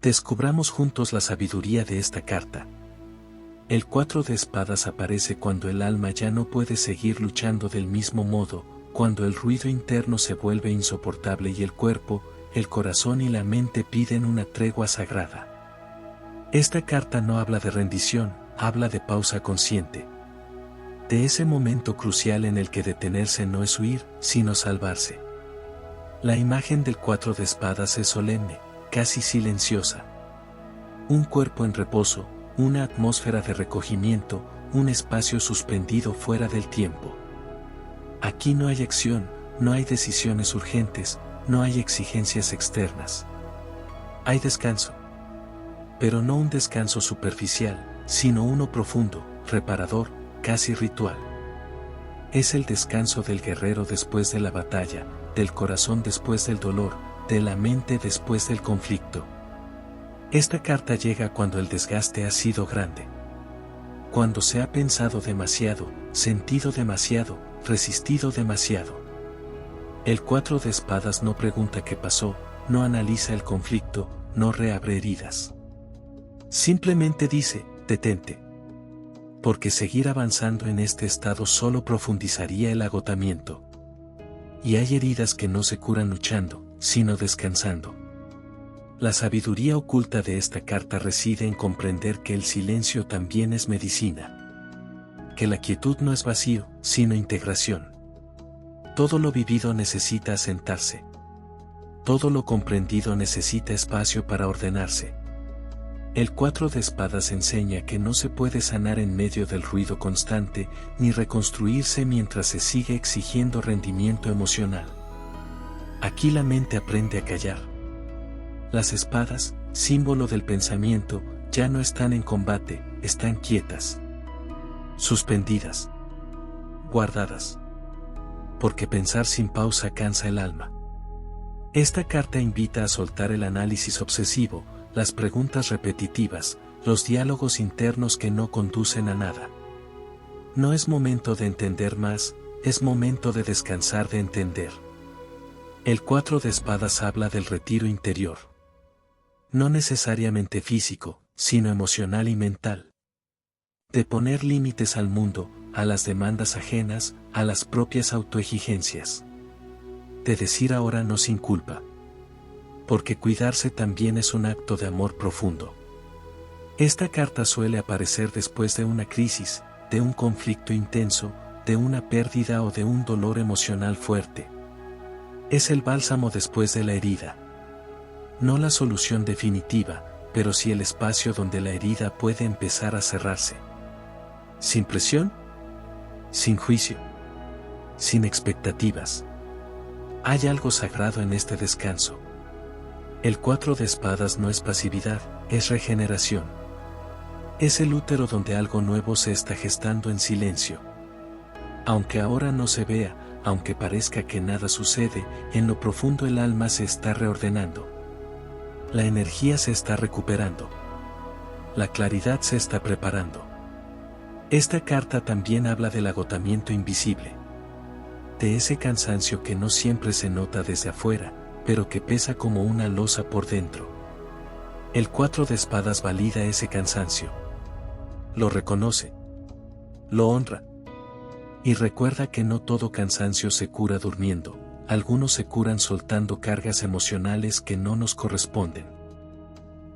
Descubramos juntos la sabiduría de esta carta. El 4 de espadas aparece cuando el alma ya no puede seguir luchando del mismo modo, cuando el ruido interno se vuelve insoportable y el cuerpo, el corazón y la mente piden una tregua sagrada. Esta carta no habla de rendición, habla de pausa consciente. De ese momento crucial en el que detenerse no es huir, sino salvarse. La imagen del 4 de espadas es solemne, casi silenciosa. Un cuerpo en reposo, una atmósfera de recogimiento, un espacio suspendido fuera del tiempo. Aquí no hay acción, no hay decisiones urgentes, no hay exigencias externas. Hay descanso. Pero no un descanso superficial, sino uno profundo, reparador, casi ritual. Es el descanso del guerrero después de la batalla, del corazón después del dolor, de la mente después del conflicto. Esta carta llega cuando el desgaste ha sido grande. Cuando se ha pensado demasiado, sentido demasiado, resistido demasiado. El 4 de espadas no pregunta qué pasó, no analiza el conflicto, no reabre heridas. Simplemente dice, detente. Porque seguir avanzando en este estado solo profundizaría el agotamiento. Y hay heridas que no se curan luchando, sino descansando. La sabiduría oculta de esta carta reside en comprender que el silencio también es medicina. Que la quietud no es vacío, sino integración. Todo lo vivido necesita asentarse. Todo lo comprendido necesita espacio para ordenarse. El 4 de espadas enseña que no se puede sanar en medio del ruido constante, ni reconstruirse mientras se sigue exigiendo rendimiento emocional. Aquí la mente aprende a callar. Las espadas, símbolo del pensamiento, ya no están en combate, están quietas. Suspendidas. Guardadas. Porque pensar sin pausa cansa el alma. Esta carta invita a soltar el análisis obsesivo, las preguntas repetitivas, los diálogos internos que no conducen a nada. No es momento de entender más, es momento de descansar de entender. El 4 de espadas habla del retiro interior. No necesariamente físico, sino emocional y mental. De poner límites al mundo, a las demandas ajenas, a las propias autoexigencias. De decir ahora no sin culpa. Porque cuidarse también es un acto de amor profundo. Esta carta suele aparecer después de una crisis, de un conflicto intenso, de una pérdida o de un dolor emocional fuerte. Es el bálsamo después de la herida. No la solución definitiva, pero sí el espacio donde la herida puede empezar a cerrarse. Sin presión, sin juicio, sin expectativas. Hay algo sagrado en este descanso. El 4 de espadas no es pasividad, es regeneración. Es el útero donde algo nuevo se está gestando en silencio. Aunque ahora no se vea, aunque parezca que nada sucede, en lo profundo el alma se está reordenando. La energía se está recuperando. La claridad se está preparando. Esta carta también habla del agotamiento invisible. De ese cansancio que no siempre se nota desde afuera, pero que pesa como una losa por dentro. El 4 de espadas valida ese cansancio. Lo reconoce. Lo honra. Y recuerda que no todo cansancio se cura durmiendo, algunos se curan soltando cargas emocionales que no nos corresponden.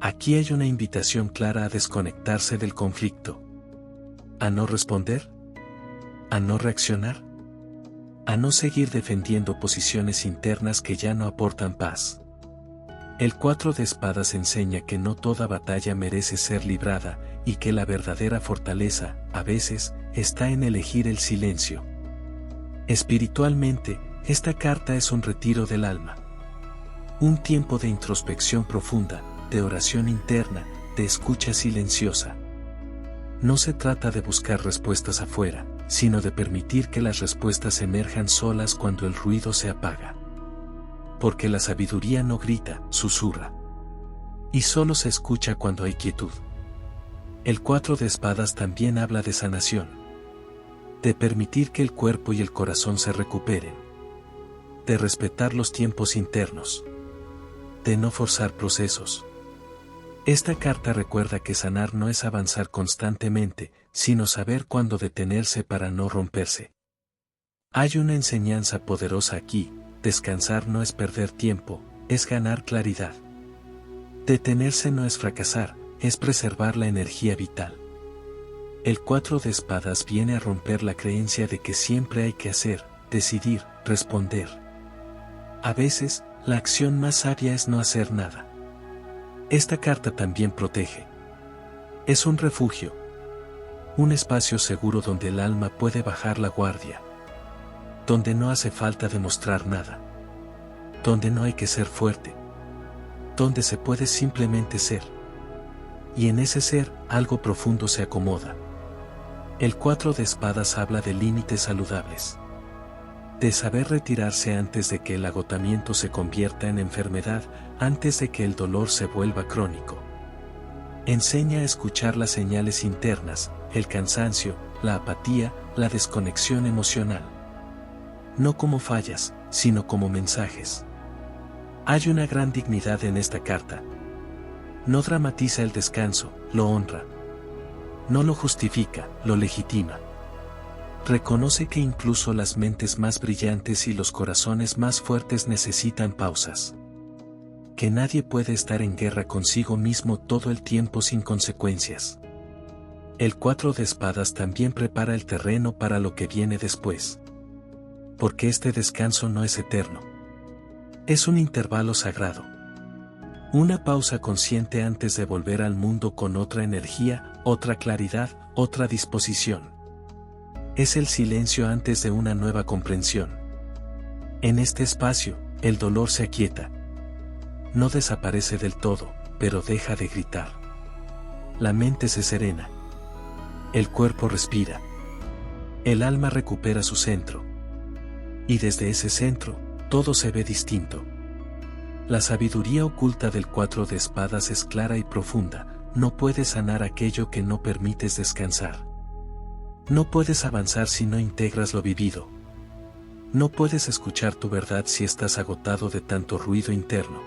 Aquí hay una invitación clara a desconectarse del conflicto. A no responder. A no reaccionar. A no seguir defendiendo posiciones internas que ya no aportan paz. El 4 de espadas enseña que no toda batalla merece ser librada, y que la verdadera fortaleza, a veces, está en elegir el silencio. Espiritualmente, esta carta es un retiro del alma. Un tiempo de introspección profunda, de oración interna, de escucha silenciosa. No se trata de buscar respuestas afuera, sino de permitir que las respuestas emerjan solas cuando el ruido se apaga. Porque la sabiduría no grita, susurra. Y solo se escucha cuando hay quietud. El 4 de espadas también habla de sanación. De permitir que el cuerpo y el corazón se recuperen. De respetar los tiempos internos. De no forzar procesos. Esta carta recuerda que sanar no es avanzar constantemente, sino saber cuándo detenerse para no romperse. Hay una enseñanza poderosa aquí: descansar no es perder tiempo, es ganar claridad. Detenerse no es fracasar, es preservar la energía vital. El 4 de espadas viene a romper la creencia de que siempre hay que hacer, decidir, responder. A veces, la acción más sabia es no hacer nada. Esta carta también protege. Es un refugio. Un espacio seguro donde el alma puede bajar la guardia. Donde no hace falta demostrar nada. Donde no hay que ser fuerte. Donde se puede simplemente ser. Y en ese ser, algo profundo se acomoda. El 4 de espadas habla de límites saludables. De saber retirarse antes de que el agotamiento se convierta en enfermedad, antes de que el dolor se vuelva crónico. Enseña a escuchar las señales internas, el cansancio, la apatía, la desconexión emocional. No como fallas, sino como mensajes. Hay una gran dignidad en esta carta. No dramatiza el descanso, lo honra. No lo justifica, lo legitima. Reconoce que incluso las mentes más brillantes y los corazones más fuertes necesitan pausas. Que nadie puede estar en guerra consigo mismo todo el tiempo sin consecuencias. El 4 de espadas también prepara el terreno para lo que viene después. Porque este descanso no es eterno. Es un intervalo sagrado. Una pausa consciente antes de volver al mundo con otra energía, otra claridad, otra disposición. Es el silencio antes de una nueva comprensión. En este espacio, el dolor se aquieta. No desaparece del todo, pero deja de gritar. La mente se serena. El cuerpo respira. El alma recupera su centro. Y desde ese centro, todo se ve distinto. La sabiduría oculta del 4 de espadas es clara y profunda: no puedes sanar aquello que no permites descansar. No puedes avanzar si no integras lo vivido. No puedes escuchar tu verdad si estás agotado de tanto ruido interno.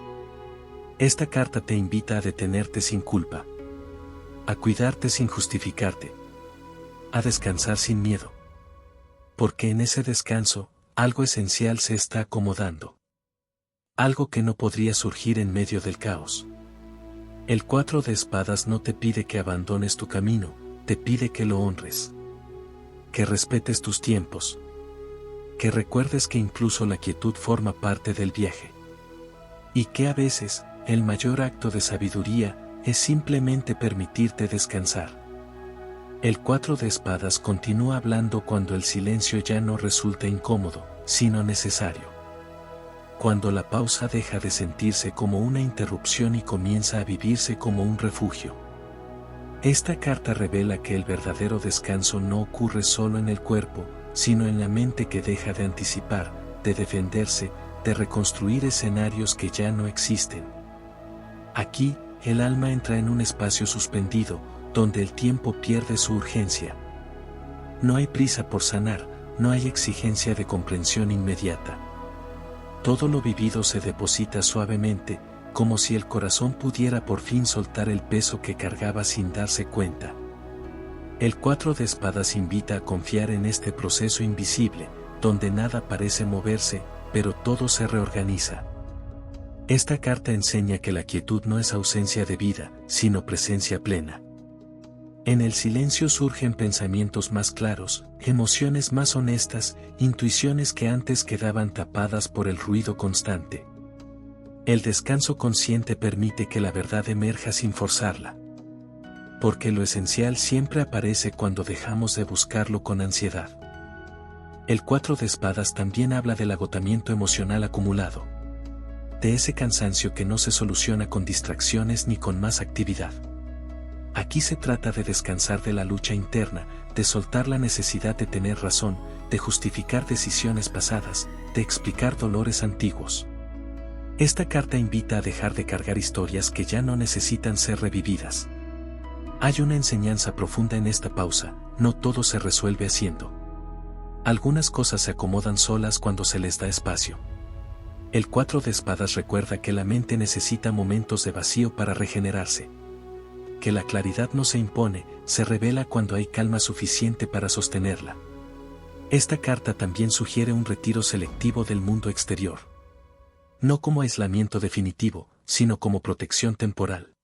Esta carta te invita a detenerte sin culpa. A cuidarte sin justificarte. A descansar sin miedo. Porque en ese descanso, algo esencial se está acomodando. Algo que no podría surgir en medio del caos. El 4 de espadas no te pide que abandones tu camino, te pide que lo honres. Que respetes tus tiempos. Que recuerdes que incluso la quietud forma parte del viaje. Y que a veces, el mayor acto de sabiduría, es simplemente permitirte descansar. El 4 de espadas continúa hablando cuando el silencio ya no resulta incómodo, sino necesario. Cuando la pausa deja de sentirse como una interrupción y comienza a vivirse como un refugio. Esta carta revela que el verdadero descanso no ocurre solo en el cuerpo, sino en la mente que deja de anticipar, de defenderse, de reconstruir escenarios que ya no existen. Aquí, el alma entra en un espacio suspendido, donde el tiempo pierde su urgencia. No hay prisa por sanar, no hay exigencia de comprensión inmediata. Todo lo vivido se deposita suavemente, como si el corazón pudiera por fin soltar el peso que cargaba sin darse cuenta. El 4 de espadas invita a confiar en este proceso invisible, donde nada parece moverse, pero todo se reorganiza. Esta carta enseña que la quietud no es ausencia de vida, sino presencia plena. En el silencio surgen pensamientos más claros, emociones más honestas, intuiciones que antes quedaban tapadas por el ruido constante. El descanso consciente permite que la verdad emerja sin forzarla. Porque lo esencial siempre aparece cuando dejamos de buscarlo con ansiedad. El 4 de espadas también habla del agotamiento emocional acumulado. De ese cansancio que no se soluciona con distracciones ni con más actividad. Aquí se trata de descansar de la lucha interna, de soltar la necesidad de tener razón, de justificar decisiones pasadas, de explicar dolores antiguos. Esta carta invita a dejar de cargar historias que ya no necesitan ser revividas. Hay una enseñanza profunda en esta pausa: no todo se resuelve haciendo. Algunas cosas se acomodan solas cuando se les da espacio. El 4 de espadas recuerda que la mente necesita momentos de vacío para regenerarse. que la claridad no se impone, se revela cuando hay calma suficiente para sostenerla. Esta carta también sugiere un retiro selectivo del mundo exterior. No como aislamiento definitivo, sino como protección temporal.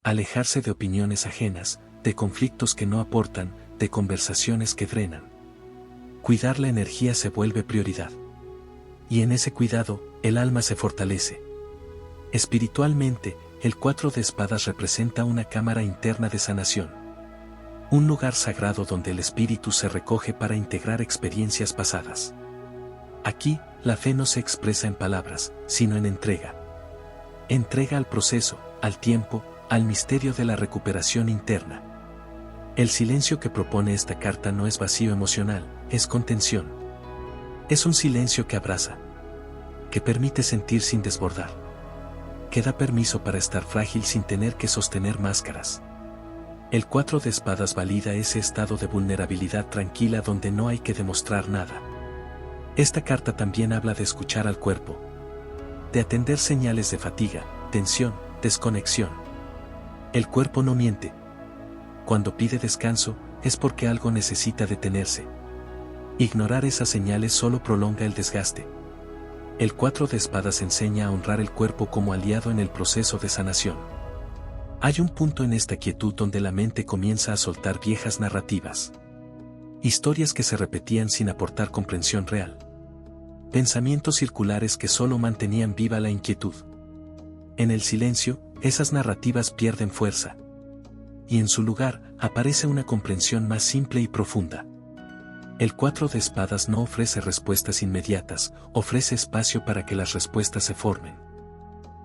Alejarse de opiniones ajenas, de conflictos que no aportan, de conversaciones que drenan. Cuidar la energía se vuelve prioridad. Y en ese cuidado, el alma se fortalece. Espiritualmente, el 4 de espadas representa una cámara interna de sanación. Un lugar sagrado donde el espíritu se recoge para integrar experiencias pasadas. Aquí, la fe no se expresa en palabras, sino en entrega. Entrega al proceso, al tiempo, al misterio de la recuperación interna. El silencio que propone esta carta no es vacío emocional, es contención. Es un silencio que abraza, que permite sentir sin desbordar, que da permiso para estar frágil sin tener que sostener máscaras. El 4 de espadas valida ese estado de vulnerabilidad tranquila donde no hay que demostrar nada. Esta carta también habla de escuchar al cuerpo, de atender señales de fatiga, tensión, desconexión. El cuerpo no miente. Cuando pide descanso, es porque algo necesita detenerse. Ignorar esas señales solo prolonga el desgaste. El 4 de espadas enseña a honrar el cuerpo como aliado en el proceso de sanación. Hay un punto en esta quietud donde la mente comienza a soltar viejas narrativas. Historias que se repetían sin aportar comprensión real. Pensamientos circulares que solo mantenían viva la inquietud. En el silencio, esas narrativas pierden fuerza. Y en su lugar, aparece una comprensión más simple y profunda. El 4 de espadas no ofrece respuestas inmediatas, ofrece espacio para que las respuestas se formen.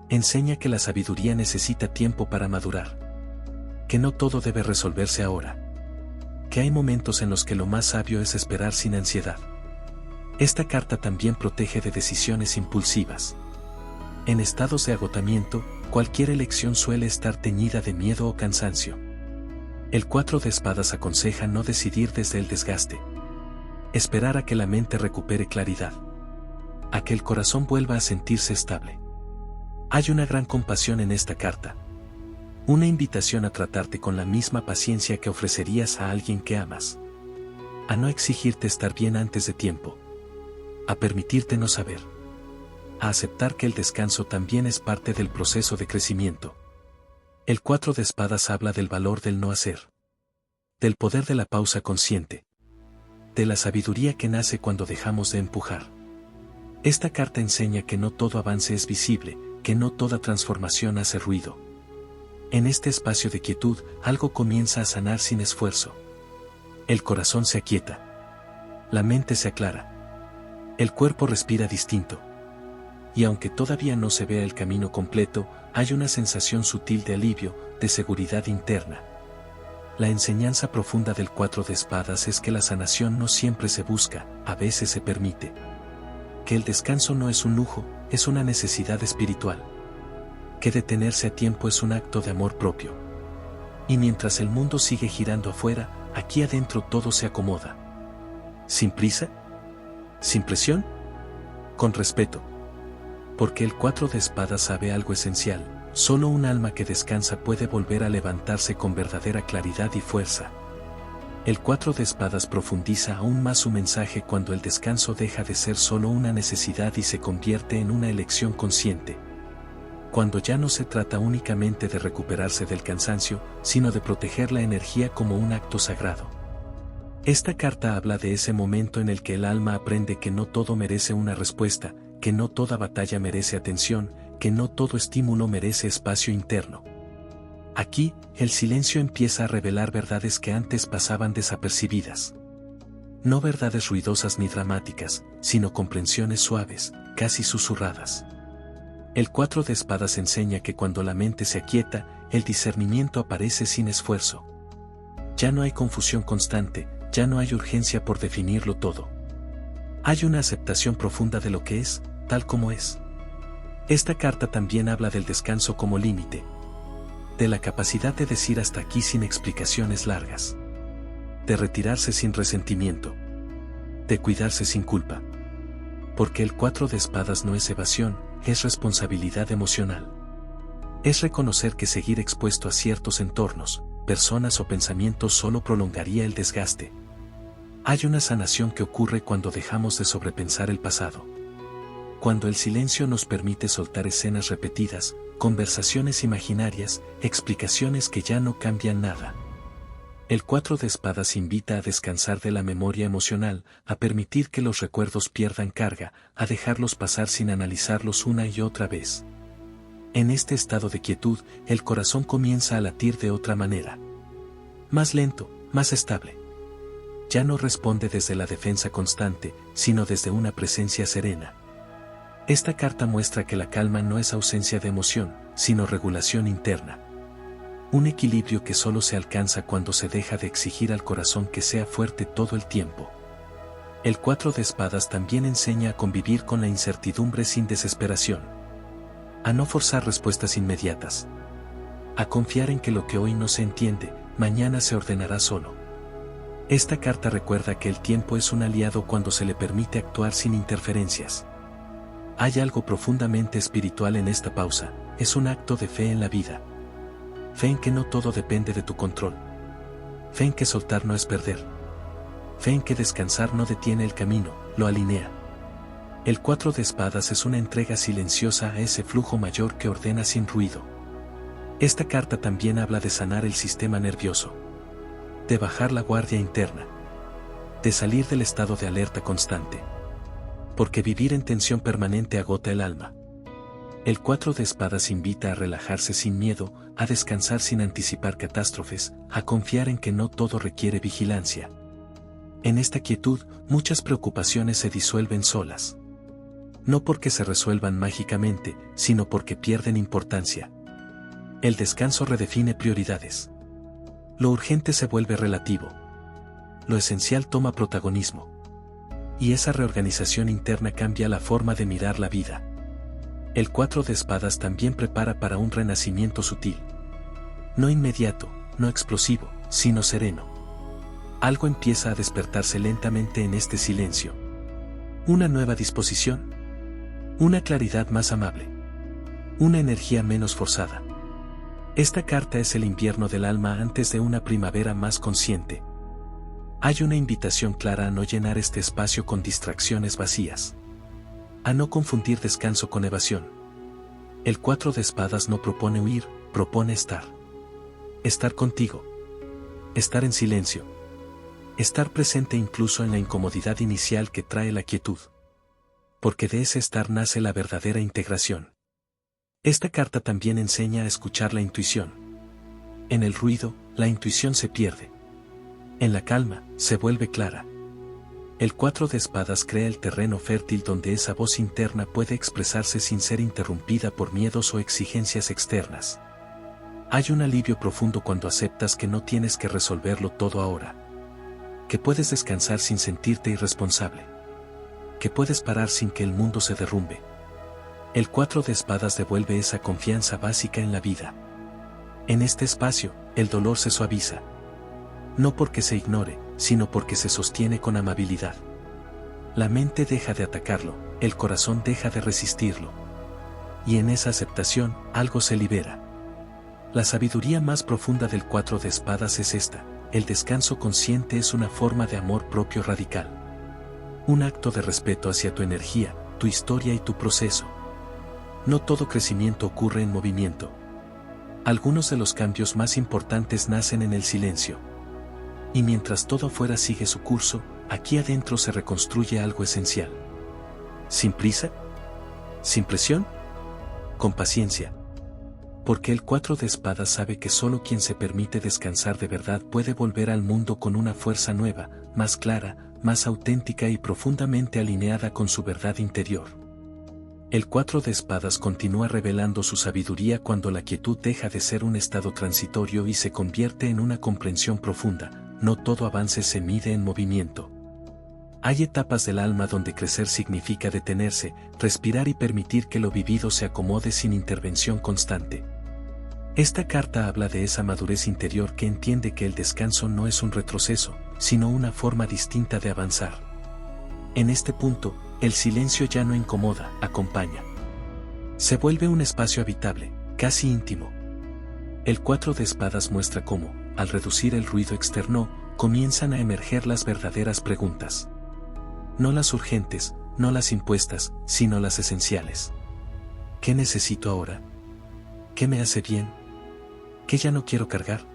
Enseña que la sabiduría necesita tiempo para madurar. Que no todo debe resolverse ahora. Que hay momentos en los que lo más sabio es esperar sin ansiedad. Esta carta también protege de decisiones impulsivas. En estados de agotamiento, cualquier elección suele estar teñida de miedo o cansancio. El 4 de espadas aconseja no decidir desde el desgaste. Esperar a que la mente recupere claridad. A que el corazón vuelva a sentirse estable. Hay una gran compasión en esta carta. Una invitación a tratarte con la misma paciencia que ofrecerías a alguien que amas. A no exigirte estar bien antes de tiempo. A permitirte no saber. A aceptar que el descanso también es parte del proceso de crecimiento. El 4 de espadas habla del valor del no hacer. Del poder de la pausa consciente. De la sabiduría que nace cuando dejamos de empujar. Esta carta enseña que no todo avance es visible, que no toda transformación hace ruido. En este espacio de quietud, algo comienza a sanar sin esfuerzo. El corazón se aquieta. La mente se aclara. El cuerpo respira distinto. Y aunque todavía no se vea el camino completo, hay una sensación sutil de alivio, de seguridad interna. La enseñanza profunda del 4 de espadas es que la sanación no siempre se busca, a veces se permite. Que el descanso no es un lujo, es una necesidad espiritual. Que detenerse a tiempo es un acto de amor propio. Y mientras el mundo sigue girando afuera, aquí adentro todo se acomoda. ¿Sin prisa? ¿Sin presión? Con respeto. Porque el 4 de espadas sabe algo esencial. Solo un alma que descansa puede volver a levantarse con verdadera claridad y fuerza. El 4 de espadas profundiza aún más su mensaje cuando el descanso deja de ser solo una necesidad y se convierte en una elección consciente. Cuando ya no se trata únicamente de recuperarse del cansancio, sino de proteger la energía como un acto sagrado. Esta carta habla de ese momento en el que el alma aprende que no todo merece una respuesta, que no toda batalla merece atención, que no todo estímulo merece espacio interno. Aquí, el silencio empieza a revelar verdades que antes pasaban desapercibidas. No verdades ruidosas ni dramáticas, sino comprensiones suaves, casi susurradas. El 4 de espadas enseña que cuando la mente se aquieta, el discernimiento aparece sin esfuerzo. Ya no hay confusión constante, ya no hay urgencia por definirlo todo. Hay una aceptación profunda de lo que es, tal como es. Esta carta también habla del descanso como límite. De la capacidad de decir hasta aquí sin explicaciones largas. De retirarse sin resentimiento. De cuidarse sin culpa. Porque el 4 de espadas no es evasión, es responsabilidad emocional. Es reconocer que seguir expuesto a ciertos entornos, personas o pensamientos solo prolongaría el desgaste. Hay una sanación que ocurre cuando dejamos de sobrepensar el pasado. Cuando el silencio nos permite soltar escenas repetidas, conversaciones imaginarias, explicaciones que ya no cambian nada. El 4 de espadas invita a descansar de la memoria emocional, a permitir que los recuerdos pierdan carga, a dejarlos pasar sin analizarlos una y otra vez. En este estado de quietud, el corazón comienza a latir de otra manera. Más lento, más estable. Ya no responde desde la defensa constante, sino desde una presencia serena. Esta carta muestra que la calma no es ausencia de emoción, sino regulación interna. Un equilibrio que solo se alcanza cuando se deja de exigir al corazón que sea fuerte todo el tiempo. El 4 de espadas también enseña a convivir con la incertidumbre sin desesperación. A no forzar respuestas inmediatas. A confiar en que lo que hoy no se entiende, mañana se ordenará solo. Esta carta recuerda que el tiempo es un aliado cuando se le permite actuar sin interferencias. Hay algo profundamente espiritual en esta pausa, es un acto de fe en la vida. Fe en que no todo depende de tu control. Fe en que soltar no es perder. Fe en que descansar no detiene el camino, lo alinea. El 4 de espadas es una entrega silenciosa a ese flujo mayor que ordena sin ruido. Esta carta también habla de sanar el sistema nervioso. De bajar la guardia interna. De salir del estado de alerta constante. Porque vivir en tensión permanente agota el alma. El 4 de espadas invita a relajarse sin miedo, a descansar sin anticipar catástrofes, a confiar en que no todo requiere vigilancia. En esta quietud, muchas preocupaciones se disuelven solas. No porque se resuelvan mágicamente, sino porque pierden importancia. El descanso redefine prioridades. Lo urgente se vuelve relativo. Lo esencial toma protagonismo. Y esa reorganización interna cambia la forma de mirar la vida. El 4 de espadas también prepara para un renacimiento sutil. No inmediato, no explosivo, sino sereno. Algo empieza a despertarse lentamente en este silencio. Una nueva disposición. Una claridad más amable. Una energía menos forzada. Esta carta es el invierno del alma antes de una primavera más consciente. Hay una invitación clara a no llenar este espacio con distracciones vacías. A no confundir descanso con evasión. El 4 de espadas no propone huir, propone estar. Estar contigo. Estar en silencio. Estar presente incluso en la incomodidad inicial que trae la quietud. Porque de ese estar nace la verdadera integración. Esta carta también enseña a escuchar la intuición. En el ruido, la intuición se pierde. En la calma, se vuelve clara. El 4 de espadas crea el terreno fértil donde esa voz interna puede expresarse sin ser interrumpida por miedos o exigencias externas. Hay un alivio profundo cuando aceptas que no tienes que resolverlo todo ahora. Que puedes descansar sin sentirte irresponsable. Que puedes parar sin que el mundo se derrumbe. El 4 de espadas devuelve esa confianza básica en la vida. En este espacio, el dolor se suaviza. No porque se ignore, sino porque se sostiene con amabilidad. La mente deja de atacarlo, el corazón deja de resistirlo. Y en esa aceptación, algo se libera. La sabiduría más profunda del 4 de espadas es esta: el descanso consciente es una forma de amor propio radical. Un acto de respeto hacia tu energía, tu historia y tu proceso. No todo crecimiento ocurre en movimiento. Algunos de los cambios más importantes nacen en el silencio. Y mientras todo afuera sigue su curso, aquí adentro se reconstruye algo esencial. ¿Sin prisa? ¿Sin presión? Con paciencia. Porque el 4 de espadas sabe que solo quien se permite descansar de verdad puede volver al mundo con una fuerza nueva, más clara, más auténtica y profundamente alineada con su verdad interior. El 4 de espadas continúa revelando su sabiduría cuando la quietud deja de ser un estado transitorio y se convierte en una comprensión profunda. No todo avance se mide en movimiento. Hay etapas del alma donde crecer significa detenerse, respirar y permitir que lo vivido se acomode sin intervención constante. Esta carta habla de esa madurez interior que entiende que el descanso no es un retroceso, sino una forma distinta de avanzar. En este punto, el silencio ya no incomoda, acompaña. Se vuelve un espacio habitable, casi íntimo. El 4 de espadas muestra cómo, al reducir el ruido externo, comienzan a emerger las verdaderas preguntas. No las urgentes, no las impuestas, sino las esenciales. ¿Qué necesito ahora? ¿Qué me hace bien? ¿Qué ya no quiero cargar?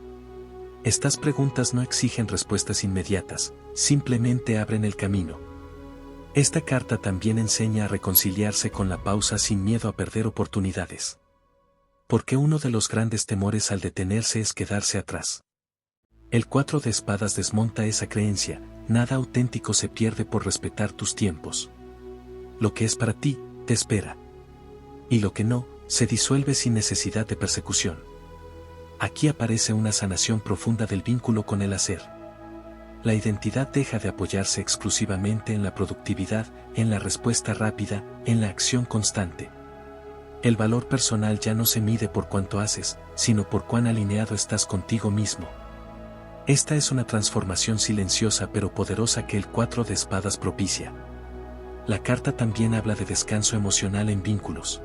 Estas preguntas no exigen respuestas inmediatas, simplemente abren el camino. Esta carta también enseña a reconciliarse con la pausa sin miedo a perder oportunidades. Porque uno de los grandes temores al detenerse es quedarse atrás. El 4 de espadas desmonta esa creencia, nada auténtico se pierde por respetar tus tiempos. Lo que es para ti, te espera. Y lo que no, se disuelve sin necesidad de persecución. Aquí aparece una sanación profunda del vínculo con el hacer. La identidad deja de apoyarse exclusivamente en la productividad, en la respuesta rápida, en la acción constante. El valor personal ya no se mide por cuánto haces, sino por cuán alineado estás contigo mismo. Esta es una transformación silenciosa pero poderosa que el 4 de espadas propicia. La carta también habla de descanso emocional en vínculos.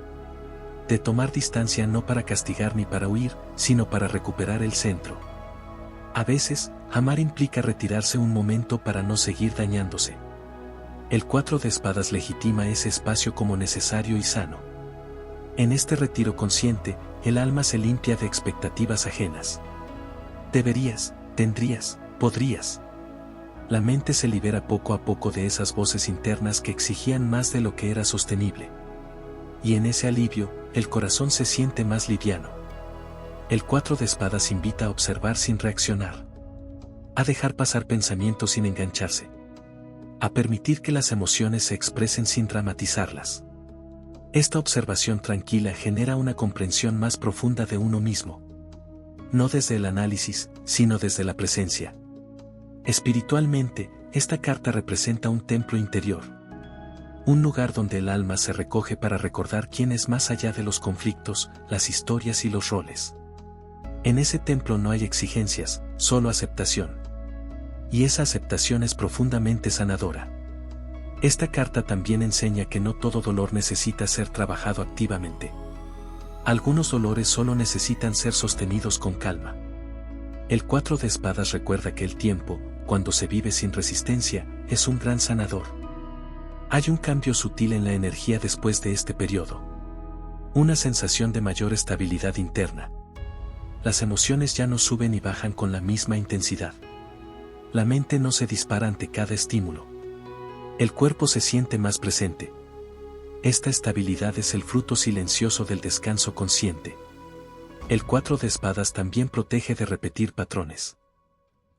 De tomar distancia no para castigar ni para huir, sino para recuperar el centro. A veces, amar implica retirarse un momento para no seguir dañándose. El 4 de espadas legitima ese espacio como necesario y sano. En este retiro consciente, el alma se limpia de expectativas ajenas. Deberías, tendrías, podrías. La mente se libera poco a poco de esas voces internas que exigían más de lo que era sostenible. Y en ese alivio, el corazón se siente más liviano. El 4 de espadas invita a observar sin reaccionar. A dejar pasar pensamientos sin engancharse. A permitir que las emociones se expresen sin dramatizarlas. Esta observación tranquila genera una comprensión más profunda de uno mismo. No desde el análisis, sino desde la presencia. Espiritualmente, esta carta representa un templo interior. Un lugar donde el alma se recoge para recordar quién es más allá de los conflictos, las historias y los roles. En ese templo no hay exigencias, solo aceptación. Y esa aceptación es profundamente sanadora. Esta carta también enseña que no todo dolor necesita ser trabajado activamente. Algunos dolores solo necesitan ser sostenidos con calma. El 4 de espadas recuerda que el tiempo, cuando se vive sin resistencia, es un gran sanador. Hay un cambio sutil en la energía después de este periodo. Una sensación de mayor estabilidad interna. Las emociones ya no suben y bajan con la misma intensidad. La mente no se dispara ante cada estímulo. El cuerpo se siente más presente. Esta estabilidad es el fruto silencioso del descanso consciente. El 4 de espadas también protege de repetir patrones.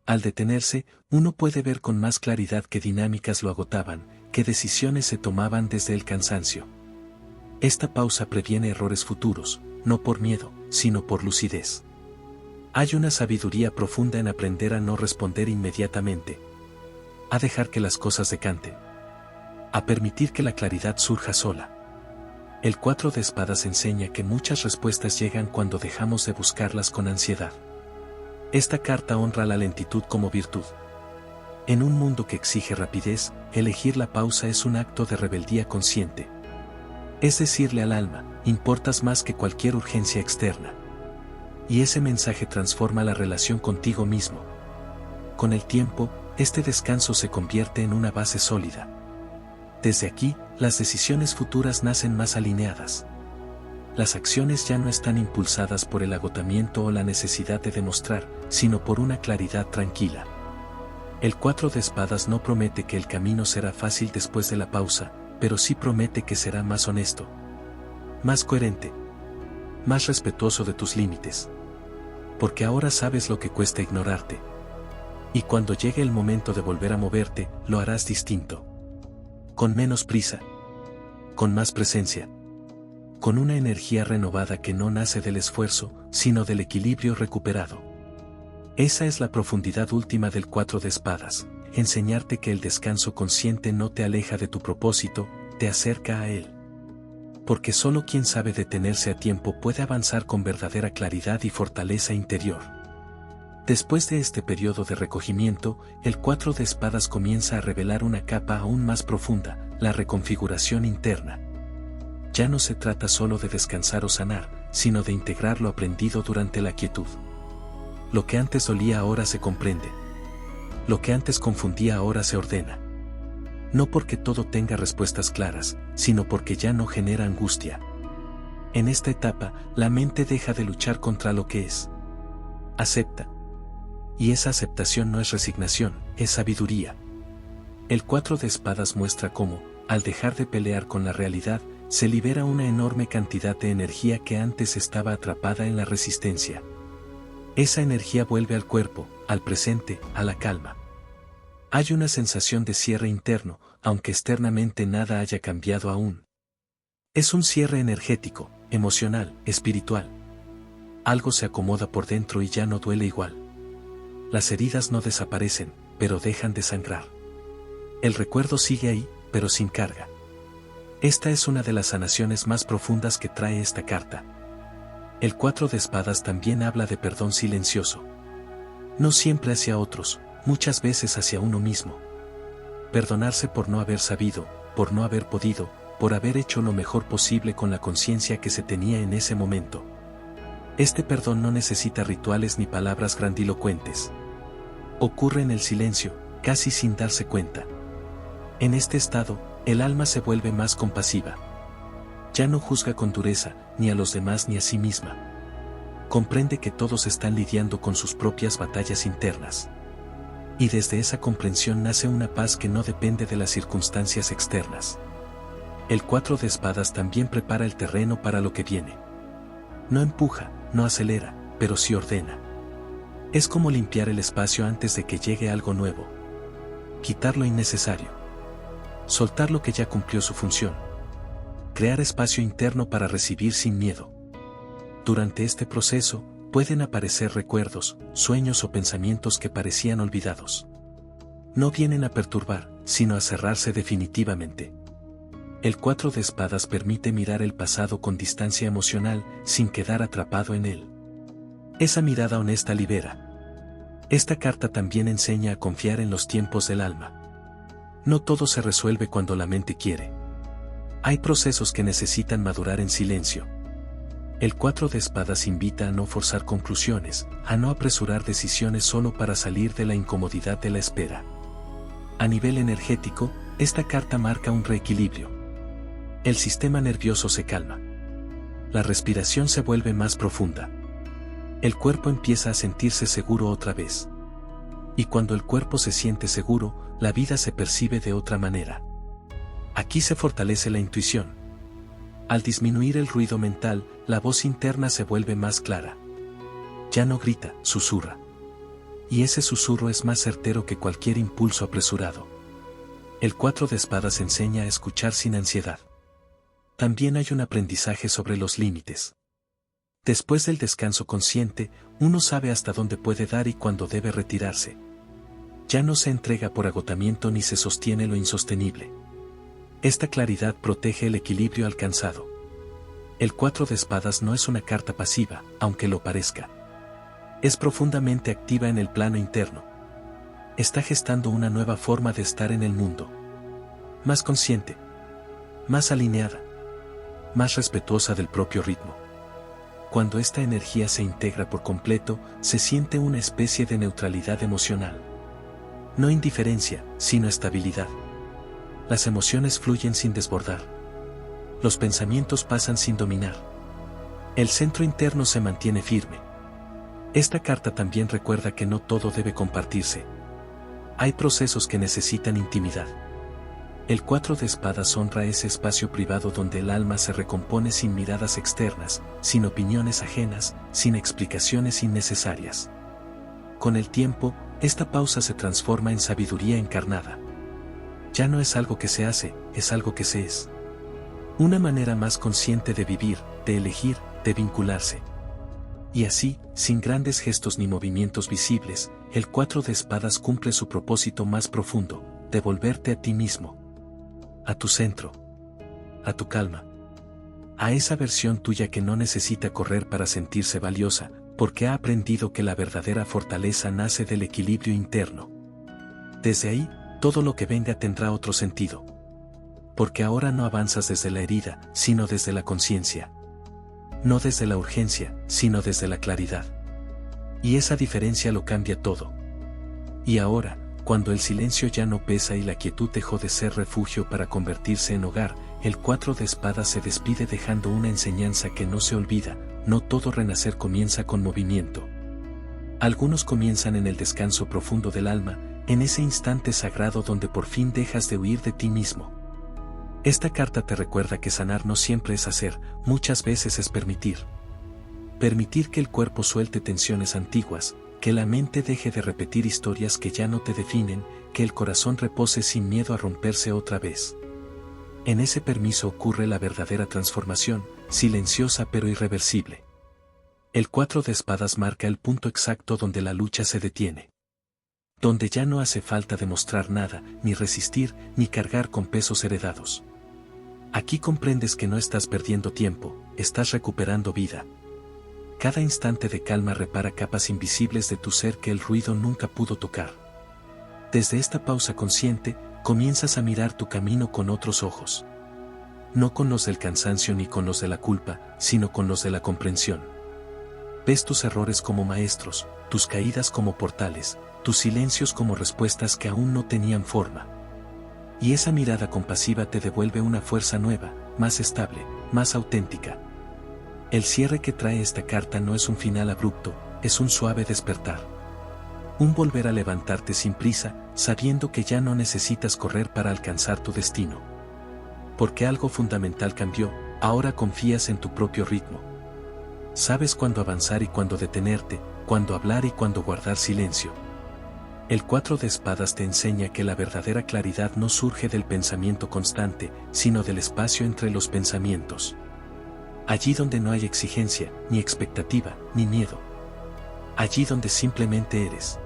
Al detenerse, uno puede ver con más claridad qué dinámicas lo agotaban, qué decisiones se tomaban desde el cansancio. Esta pausa previene errores futuros, no por miedo, sino por lucidez. Hay una sabiduría profunda en aprender a no responder inmediatamente. A dejar que las cosas decanten. A permitir que la claridad surja sola. El 4 de espadas enseña que muchas respuestas llegan cuando dejamos de buscarlas con ansiedad. Esta carta honra la lentitud como virtud. En un mundo que exige rapidez, elegir la pausa es un acto de rebeldía consciente. Es decirle al alma, importas más que cualquier urgencia externa. Y ese mensaje transforma la relación contigo mismo. Con el tiempo, este descanso se convierte en una base sólida. Desde aquí, las decisiones futuras nacen más alineadas. Las acciones ya no están impulsadas por el agotamiento o la necesidad de demostrar, sino por una claridad tranquila. El 4 de espadas no promete que el camino será fácil después de la pausa, pero sí promete que será más honesto, más coherente, más respetuoso de tus límites. Porque ahora sabes lo que cuesta ignorarte. Y cuando llegue el momento de volver a moverte, lo harás distinto. Con menos prisa. Con más presencia. Con una energía renovada que no nace del esfuerzo, sino del equilibrio recuperado. Esa es la profundidad última del 4 de espadas, enseñarte que el descanso consciente no te aleja de tu propósito, te acerca a él. Porque solo quien sabe detenerse a tiempo puede avanzar con verdadera claridad y fortaleza interior. Después de este periodo de recogimiento, el 4 de espadas comienza a revelar una capa aún más profunda, la reconfiguración interna. Ya no se trata solo de descansar o sanar, sino de integrar lo aprendido durante la quietud. Lo que antes dolía ahora se comprende. Lo que antes confundía ahora se ordena. No porque todo tenga respuestas claras, sino porque ya no genera angustia. En esta etapa, la mente deja de luchar contra lo que es. Acepta. Y esa aceptación no es resignación, es sabiduría. El 4 de espadas muestra cómo, al dejar de pelear con la realidad, se libera una enorme cantidad de energía que antes estaba atrapada en la resistencia. Esa energía vuelve al cuerpo, al presente, a la calma. Hay una sensación de cierre interno, aunque externamente nada haya cambiado aún. Es un cierre energético, emocional, espiritual. Algo se acomoda por dentro y ya no duele igual. Las heridas no desaparecen, pero dejan de sangrar. El recuerdo sigue ahí, pero sin carga. Esta es una de las sanaciones más profundas que trae esta carta. El 4 de espadas también habla de perdón silencioso. No siempre hacia otros, muchas veces hacia uno mismo. Perdonarse por no haber sabido, por no haber podido, por haber hecho lo mejor posible con la conciencia que se tenía en ese momento. Este perdón no necesita rituales ni palabras grandilocuentes. Ocurre en el silencio, casi sin darse cuenta. En este estado, el alma se vuelve más compasiva. Ya no juzga con dureza, ni a los demás ni a sí misma. Comprende que todos están lidiando con sus propias batallas internas. Y desde esa comprensión nace una paz que no depende de las circunstancias externas. El 4 de espadas también prepara el terreno para lo que viene. No empuja, no acelera, pero sí ordena. Es como limpiar el espacio antes de que llegue algo nuevo. Quitar lo innecesario. Soltar lo que ya cumplió su función. Crear espacio interno para recibir sin miedo. Durante este proceso, pueden aparecer recuerdos, sueños o pensamientos que parecían olvidados. No vienen a perturbar, sino a cerrarse definitivamente. El 4 de espadas permite mirar el pasado con distancia emocional, sin quedar atrapado en él. Esa mirada honesta libera. Esta carta también enseña a confiar en los tiempos del alma. No todo se resuelve cuando la mente quiere. Hay procesos que necesitan madurar en silencio. El 4 de espadas invita a no forzar conclusiones, a no apresurar decisiones solo para salir de la incomodidad de la espera. A nivel energético, esta carta marca un reequilibrio. El sistema nervioso se calma. La respiración se vuelve más profunda. El cuerpo empieza a sentirse seguro otra vez. Y cuando el cuerpo se siente seguro, la vida se percibe de otra manera. Aquí se fortalece la intuición. Al disminuir el ruido mental, la voz interna se vuelve más clara. Ya no grita, susurra. Y ese susurro es más certero que cualquier impulso apresurado. El 4 de espadas enseña a escuchar sin ansiedad. También hay un aprendizaje sobre los límites. Después del descanso consciente, uno sabe hasta dónde puede dar y cuándo debe retirarse. Ya no se entrega por agotamiento ni se sostiene lo insostenible. Esta claridad protege el equilibrio alcanzado. El 4 de espadas no es una carta pasiva, aunque lo parezca. Es profundamente activa en el plano interno. Está gestando una nueva forma de estar en el mundo. Más consciente. Más alineada. Más respetuosa del propio ritmo. Cuando esta energía se integra por completo, se siente una especie de neutralidad emocional. No indiferencia, sino estabilidad. Las emociones fluyen sin desbordar. Los pensamientos pasan sin dominar. El centro interno se mantiene firme. Esta carta también recuerda que no todo debe compartirse. Hay procesos que necesitan intimidad. El 4 de espadas honra ese espacio privado donde el alma se recompone sin miradas externas, sin opiniones ajenas, sin explicaciones innecesarias. Con el tiempo, esta pausa se transforma en sabiduría encarnada. Ya no es algo que se hace, es algo que se es. Una manera más consciente de vivir, de elegir, de vincularse. Y así, sin grandes gestos ni movimientos visibles, el 4 de espadas cumple su propósito más profundo, devolverte a ti mismo. A tu centro. A tu calma. A esa versión tuya que no necesita correr para sentirse valiosa, porque ha aprendido que la verdadera fortaleza nace del equilibrio interno. Desde ahí, todo lo que venga tendrá otro sentido. Porque ahora no avanzas desde la herida, sino desde la conciencia. no desde la urgencia, sino desde la claridad. Y esa diferencia lo cambia todo. Y ahora, cuando el silencio ya no pesa y la quietud dejó de ser refugio para convertirse en hogar, el 4 de espadas se despide dejando una enseñanza que no se olvida: no todo renacer comienza con movimiento. Algunos comienzan en el descanso profundo del alma, en ese instante sagrado donde por fin dejas de huir de ti mismo. Esta carta te recuerda que sanar no siempre es hacer, muchas veces es permitir. Permitir que el cuerpo suelte tensiones antiguas, que la mente deje de repetir historias que ya no te definen, que el corazón repose sin miedo a romperse otra vez. En ese permiso ocurre la verdadera transformación, silenciosa pero irreversible. El 4 de espadas marca el punto exacto donde la lucha se detiene. Donde ya no hace falta demostrar nada, ni resistir, ni cargar con pesos heredados. Aquí comprendes que no estás perdiendo tiempo, estás recuperando vida. Cada instante de calma repara capas invisibles de tu ser que el ruido nunca pudo tocar. Desde esta pausa consciente, comienzas a mirar tu camino con otros ojos. No con los del cansancio ni con los de la culpa, sino con los de la comprensión. Ves tus errores como maestros, tus caídas como portales, tus silencios como respuestas que aún no tenían forma. Y esa mirada compasiva te devuelve una fuerza nueva, más estable, más auténtica. El cierre que trae esta carta no es un final abrupto, es un suave despertar. Un volver a levantarte sin prisa, sabiendo que ya no necesitas correr para alcanzar tu destino. Porque algo fundamental cambió, ahora confías en tu propio ritmo. Sabes cuándo avanzar y cuándo detenerte, cuándo hablar y cuándo guardar silencio. El 4 de espadas te enseña que la verdadera claridad no surge del pensamiento constante, sino del espacio entre los pensamientos. Allí donde no hay exigencia, ni expectativa, ni miedo. Allí donde simplemente eres.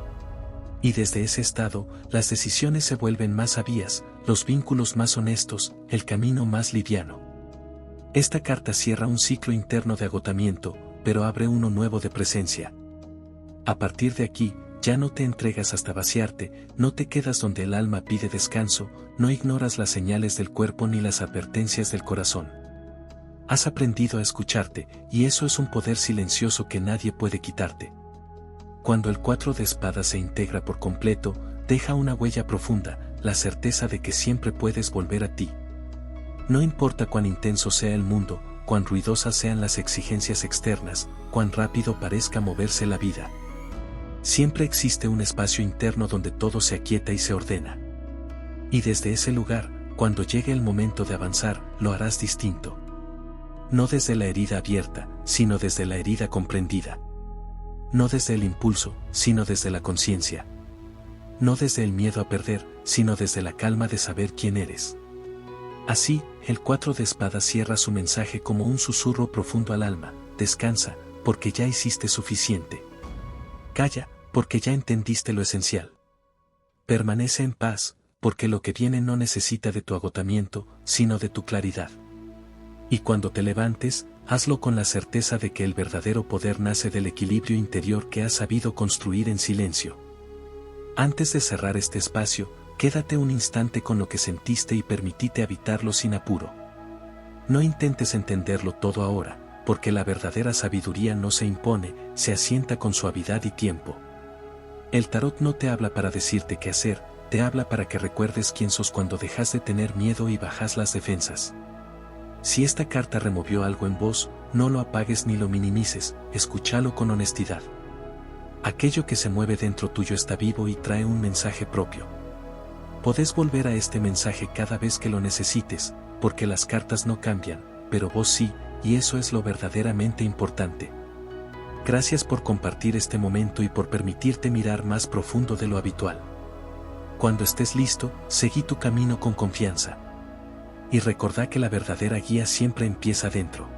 Y desde ese estado, las decisiones se vuelven más sabias, los vínculos más honestos, el camino más liviano. Esta carta cierra un ciclo interno de agotamiento, pero abre uno nuevo de presencia. A partir de aquí, ya no te entregas hasta vaciarte, no te quedas donde el alma pide descanso, no ignoras las señales del cuerpo ni las advertencias del corazón. Has aprendido a escucharte, y eso es un poder silencioso que nadie puede quitarte. Cuando el 4 de espadas se integra por completo, deja una huella profunda, la certeza de que siempre puedes volver a ti. No importa cuán intenso sea el mundo, cuán ruidosas sean las exigencias externas, cuán rápido parezca moverse la vida. Siempre existe un espacio interno donde todo se aquieta y se ordena. Y desde ese lugar, cuando llegue el momento de avanzar, lo harás distinto. No desde la herida abierta, sino desde la herida comprendida. No desde el impulso, sino desde la conciencia. No desde el miedo a perder, sino desde la calma de saber quién eres. Así, el 4 de espadas cierra su mensaje como un susurro profundo al alma: descansa, porque ya hiciste suficiente. Calla, porque ya entendiste lo esencial. Permanece en paz, porque lo que viene no necesita de tu agotamiento, sino de tu claridad. Y cuando te levantes, hazlo con la certeza de que el verdadero poder nace del equilibrio interior que has sabido construir en silencio. Antes de cerrar este espacio, quédate un instante con lo que sentiste y permitite habitarlo sin apuro. No intentes entenderlo todo ahora, porque la verdadera sabiduría no se impone, se asienta con suavidad y tiempo. El tarot no te habla para decirte qué hacer, te habla para que recuerdes quién sos cuando dejas de tener miedo y bajas las defensas. Si esta carta removió algo en vos, no lo apagues ni lo minimices, escúchalo con honestidad. Aquello que se mueve dentro tuyo está vivo y trae un mensaje propio. Podés volver a este mensaje cada vez que lo necesites, porque las cartas no cambian, pero vos sí, y eso es lo verdaderamente importante. Gracias por compartir este momento y por permitirte mirar más profundo de lo habitual. Cuando estés listo, seguí tu camino con confianza. Y recordá que la verdadera guía siempre empieza dentro.